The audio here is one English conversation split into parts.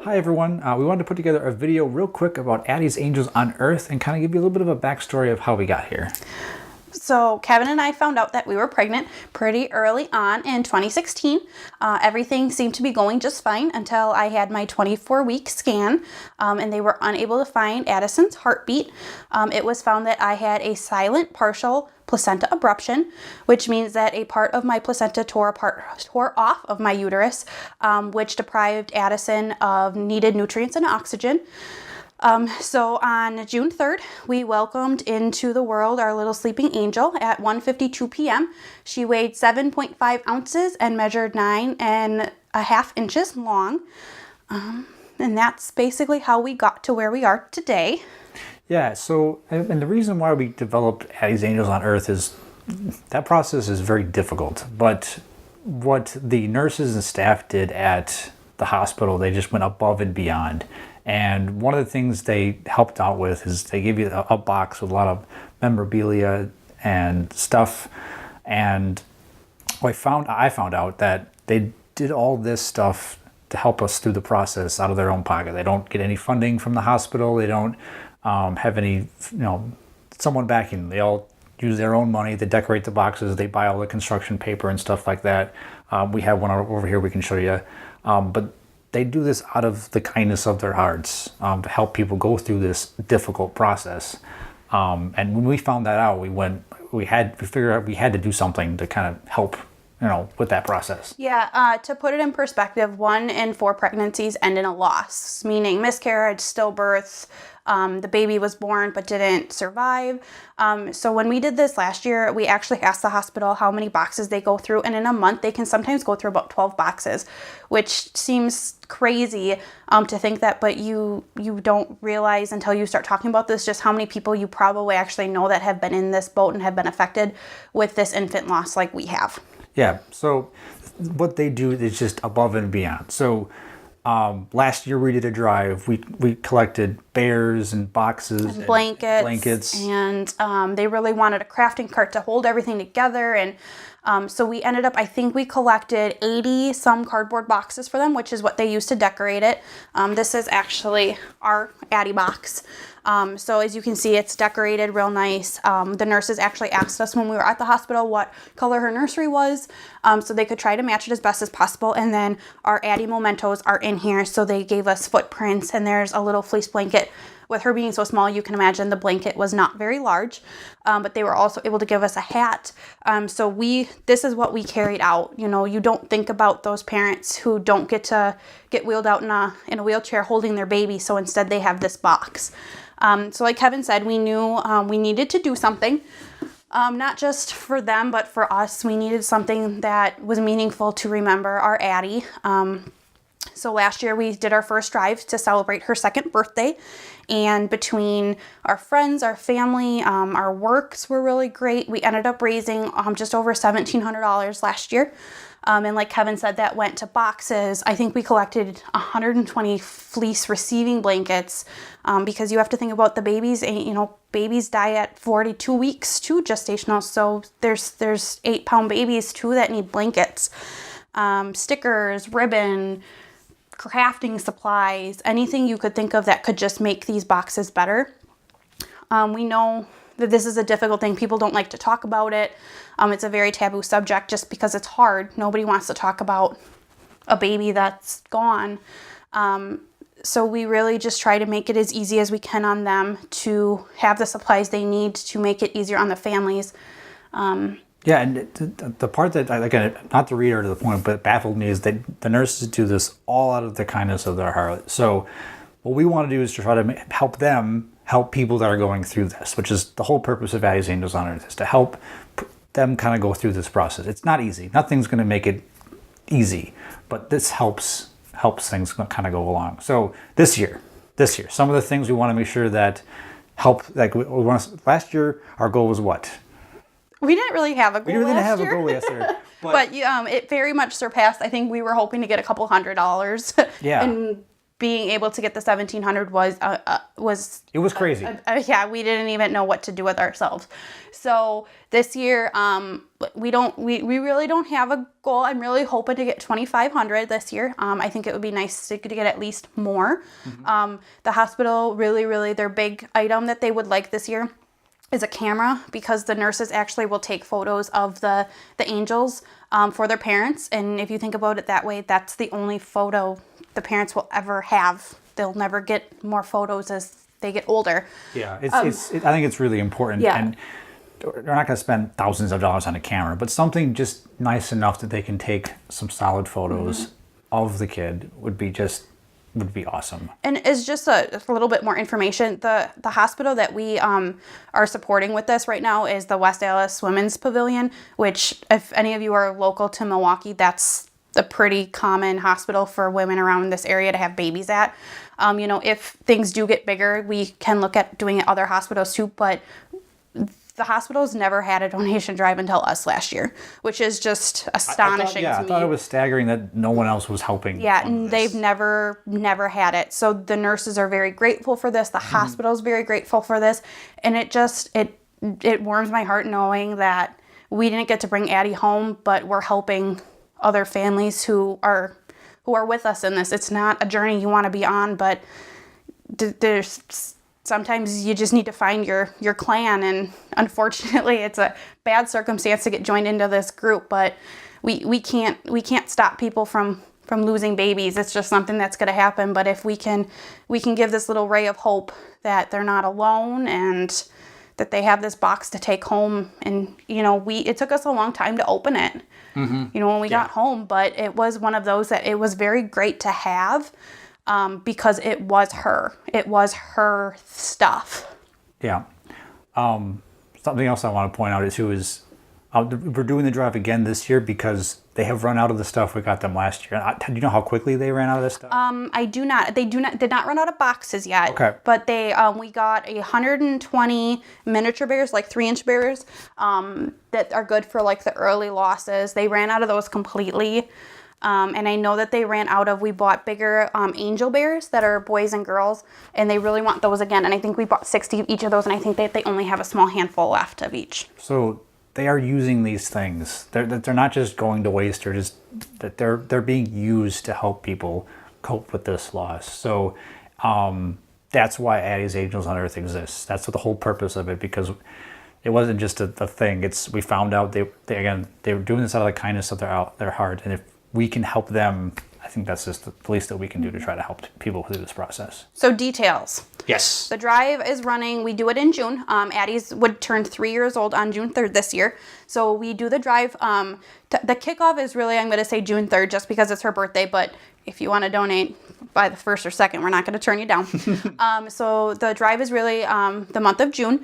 Hi everyone, we wanted to put together a video real quick about Addie's Angels on Earth and kind of give you a little bit of a backstory of how we got here. So Kevin and I found out that we were pregnant pretty early on in 2016. Everything seemed to be going just fine until I had my 24-week scan, and they were unable to find Addison's heartbeat. It was found that I had a silent partial placenta abruption, which means that a part of my placenta tore off of my uterus, which deprived Addison of needed nutrients and oxygen. So on June 3rd, we welcomed into the world our little sleeping angel at 1:52 p.m. She weighed 7.5 ounces and measured 9.5 inches long. And that's basically how we got to where we are today. Yeah, so, and the reason why we developed Addie's Angels on Earth is that process is very difficult. But what the nurses and staff did at the hospital, they just went above and beyond. And one of the things they helped out with is they gave you a box with a lot of memorabilia and stuff. And I found out that they did all this stuff to help us through the process out of their own pocket. They don't get any funding from the hospital. They don't have any, someone backing. They all use their own money. They decorate the boxes. They buy all the construction paper and stuff like that. We have one over here we can show you. But they do this out of the kindness of their hearts to help people go through this difficult process. And when we found that out, we figured out we had to do something to kind of help, with that process. Yeah, to put it in perspective, 1 in 4 pregnancies end in a loss, meaning miscarriage, stillbirth. The baby was born but didn't survive. So when we did this last year, we actually asked the hospital how many boxes they go through, and in a month they can sometimes go through about 12 boxes, which seems crazy to think that, but you don't realize until you start talking about this just how many people you probably actually know that have been in this boat and have been affected with this infant loss like we have. Yeah, so what they do is just above and beyond. So last year we did a drive. We collected bears and boxes and blankets. And they really wanted a crafting cart to hold everything together. And so we ended up, I think we collected 80 some cardboard boxes for them, which is what they used to decorate it. This is actually our Addie box. So as you can see, it's decorated real nice. The nurses actually asked us when we were at the hospital what color her nursery was, so they could try to match it as best as possible. And then our Addie mementos are in here, so they gave us footprints, and there's a little fleece blanket. With her being so small, you can imagine the blanket was not very large, but they were also able to give us a hat. So this is what we carried out. You don't think about those parents who don't get to get wheeled out in a wheelchair holding their baby, so instead they have this box. So like Kevin said, we knew we needed to do something, not just for them, but for us. We needed something that was meaningful to remember our Addie. So last year we did our first drive to celebrate her 2nd birthday, and between our friends, our family, our works were really great. We ended up raising just over $1,700 last year. And like Kevin said, that went to boxes. I think we collected 120 fleece receiving blankets, because you have to think about the babies. Babies die at 42 weeks too, gestational. So there's 8-pound babies too that need blankets, stickers, ribbon, crafting supplies, anything you could think of that could just make these boxes better. We know that this is a difficult thing. People don't like to talk about it. It's a very taboo subject just because it's hard. Nobody wants to talk about a baby that's gone. So we really just try to make it as easy as we can on them to have the supplies they need to make it easier on the families. Yeah, and the part that, again, not to read her to the point, but baffled me is that the nurses do this all out of the kindness of their heart. So what we want to do is to try to help them help people that are going through this, which is the whole purpose of Addie's Angels on Earth, is to help them kind of go through this process. It's not easy. Nothing's going to make it easy, but this helps things kind of go along. So this year, some of the things we want to make sure that help, like last year, our goal was what? We didn't really have a goal last year. A goal last year. But it very much surpassed. I think we were hoping to get a couple $100. Yeah. And being able to get the $1,700 was It was crazy. yeah, we didn't even know what to do with ourselves. So this year, we really don't have a goal. I'm really hoping to get 2,500 this year. I think it would be nice to get at least more. The hospital really their big item that they would like this year is a camera, because the nurses actually will take photos of the angels for their parents. And if you think about it that way, that's the only photo the parents will ever have. They'll never get more photos as they get older. Yeah, I think it's really important. Yeah. And they're not going to spend thousands of dollars on a camera, but something just nice enough that they can take some solid photos of the kid would be awesome. And it's just a little bit more information. The hospital that we are supporting with this right now is the West Allis Women's Pavilion, which, if any of you are local to Milwaukee, that's a pretty common hospital for women around this area to have babies at. If things do get bigger, we can look at doing it at other hospitals too, but the hospitals never had a donation drive until us last year, which is just astonishing to me. I thought it was staggering that no one else was helping. Yeah, and they've never had it. So the nurses are very grateful for this. The hospital is very grateful for this. And it warms my heart knowing that we didn't get to bring Addie home, but we're helping other families who are with us in this. It's not a journey you want to be on, but there's sometimes you just need to find your clan, and unfortunately it's a bad circumstance to get joined into this group, but we can't stop people from losing babies. It's just something that's going to happen. But if we can give this little ray of hope that they're not alone and that they have this box to take home. And it took us a long time to open it, when we got home, but it was one of those that it was very great to have. Because it was her stuff. Yeah. Something else I want to point out is we're doing the drive again this year because they have run out of the stuff we got them last year. Do you know how quickly they ran out of this stuff? I do not. They did not run out of boxes yet. Okay. But we got 120 miniature bears, like 3-inch bears, that are good for like the early losses. They ran out of those completely. And I know that they ran out of, we bought bigger angel bears that are boys and girls, and they really want those again. And I think we bought 60 of each of those, and I think they only have a small handful left of each. So they are using these things. They're not just going to waste, or just that they're being used to help people cope with this loss. So that's why Addie's Angels on Earth exists. That's what the whole purpose of it, because it wasn't just a thing. We found out they were doing this out of the kindness of their heart, and if we can help them, I think that's just the least that we can do to try to help people through this process. So details. Yes. The drive is running. We do it in June. Addie's would turn 3 years old on June 3rd this year. So we do the drive. The kickoff is really, I'm going to say June 3rd just because it's her birthday. But if you want to donate by the 1st or 2nd, we're not going to turn you down. So the drive is really the month of June.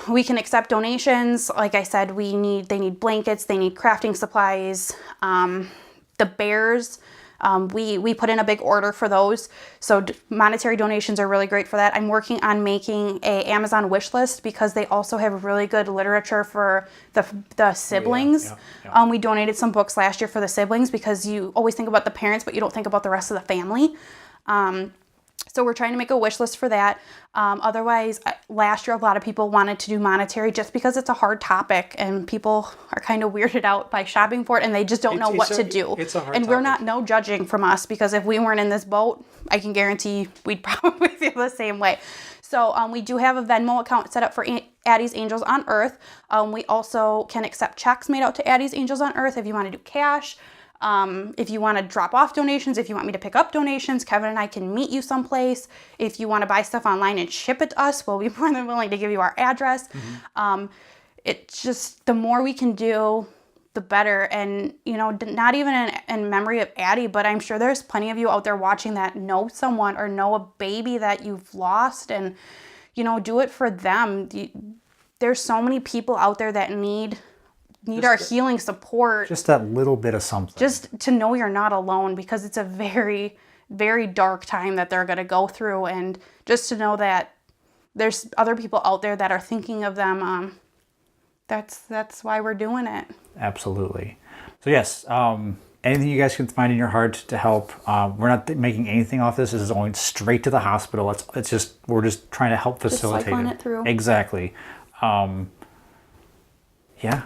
We can accept donations. Like I said, they need blankets, they need crafting supplies. The bears, we put in a big order for those. So monetary donations are really great for that. I'm working on making a Amazon wish list because they also have really good literature for the siblings. Yeah. We donated some books last year for the siblings because you always think about the parents, but you don't think about the rest of the family. So we're trying to make a wish list for that. Otherwise, last year, a lot of people wanted to do monetary just because it's a hard topic and people are kind of weirded out by shopping for it and they just don't know what to do. It's a hard and topic. No judging from us, because if we weren't in this boat, I can guarantee we'd probably feel the same way. So we do have a Venmo account set up for Addie's Angels on Earth. We also can accept checks made out to Addie's Angels on Earth if you want to do cash. If you want to drop off donations, if you want me to pick up donations, Kevin and I can meet you someplace. If you want to buy stuff online and ship it to us, we'll be more than willing to give you our address. It's just, the more we can do, the better. And, not even in memory of Addie, but I'm sure there's plenty of you out there watching that know someone or know a baby that you've lost, and, do it for them. There's so many people out there that need our healing support. Just that little bit of something. Just to know you're not alone, because it's a very, very dark time that they're going to go through. And just to know that there's other people out there that are thinking of them. That's why we're doing it. Absolutely. So yes, anything you guys can find in your heart to help. We're not making anything off this. This is going straight to the hospital. It's just, we're just trying to help facilitate siphon it through. Exactly. Yeah,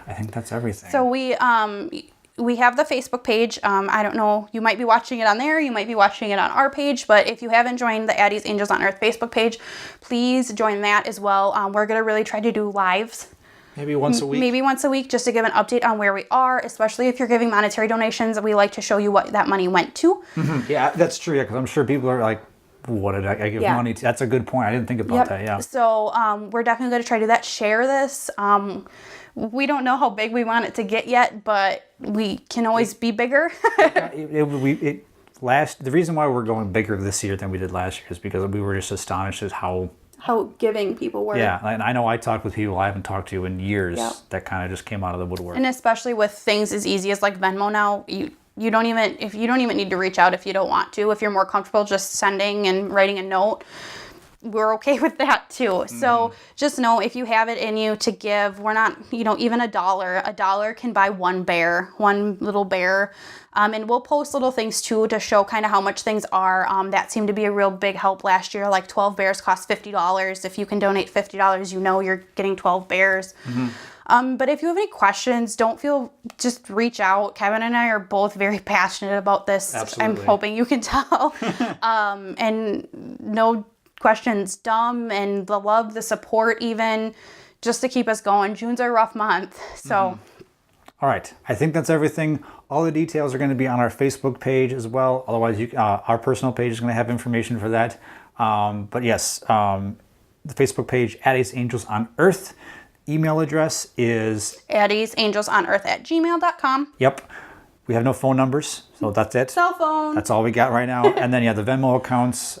I think that's everything. So we have the Facebook page. I don't know, you might be watching it on there, you might be watching it on our page, but if you haven't joined the Addie's Angels on Earth Facebook page, please join that as well. We're going to really try to do lives. Maybe once a week. Maybe once a week, just to give an update on where we are, especially if you're giving monetary donations. We like to show you what that money went to. Yeah, that's true. Yeah, because I'm sure people are like, what did I give money to? That's a good point. I didn't think about that. Yeah. So we're definitely going to try to do that. Share this. We don't know how big we want it to get yet, but we can always be bigger. The reason why we're going bigger this year than we did last year is because we were just astonished at how giving people were. Yeah, and I know I talked with people I haven't talked to in years that kind of just came out of the woodwork. And especially with things as easy as like Venmo now, you don't even need to reach out if you don't want to. If you're more comfortable just sending and writing a note, we're okay with that too. So just know, if you have it in you to give, we're not, even a dollar can buy one little bear. And we'll post little things too to show kind of how much things are. That seemed to be a real big help last year. Like 12 bears cost $50. If you can donate $50, you're getting 12 bears. But if you have any questions, just reach out. Kevin and I are both very passionate about this. Absolutely. I'm hoping you can tell. And no questions dumb, and the love, the support, even just to keep us going. June's a rough month. So. All right. I think that's everything. All the details are going to be on our Facebook page as well. Otherwise, our personal page is going to have information for that. But yes, the Facebook page, Addie's Angels on Earth. Email address is addiesangelsOnEarth@gmail.com. Yep. We have no phone numbers, so that's it. Cell phone. That's all we got right now. And then, the Venmo accounts.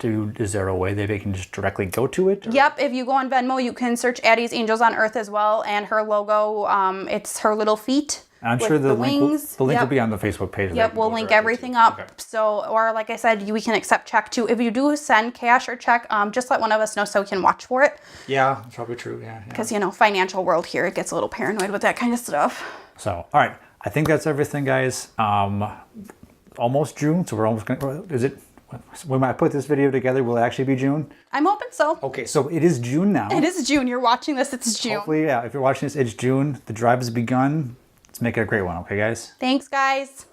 Is there a way that they can just directly go to it? Or? Yep. If you go on Venmo, you can search Addie's Angels on Earth as well. And her logo, it's her little feet. I'm sure the link will be on the Facebook page. Yep, we'll link everything up. Okay. So, or like I said, we can accept check too. If you do send cash or check, just let one of us know so we can watch for it. Yeah, that's probably true. Yeah. Because, financial world here, it gets a little paranoid with that kind of stuff. So, all right. I think that's everything, guys. Almost June, so we're almost going to... Is it... When I put this video together, will it actually be June? I'm hoping so. Okay, so it is June now. It is June. You're watching this, it's June. Hopefully, if you're watching this, it's June. The drive has begun. Let's make it a great one, okay, guys? Thanks, guys.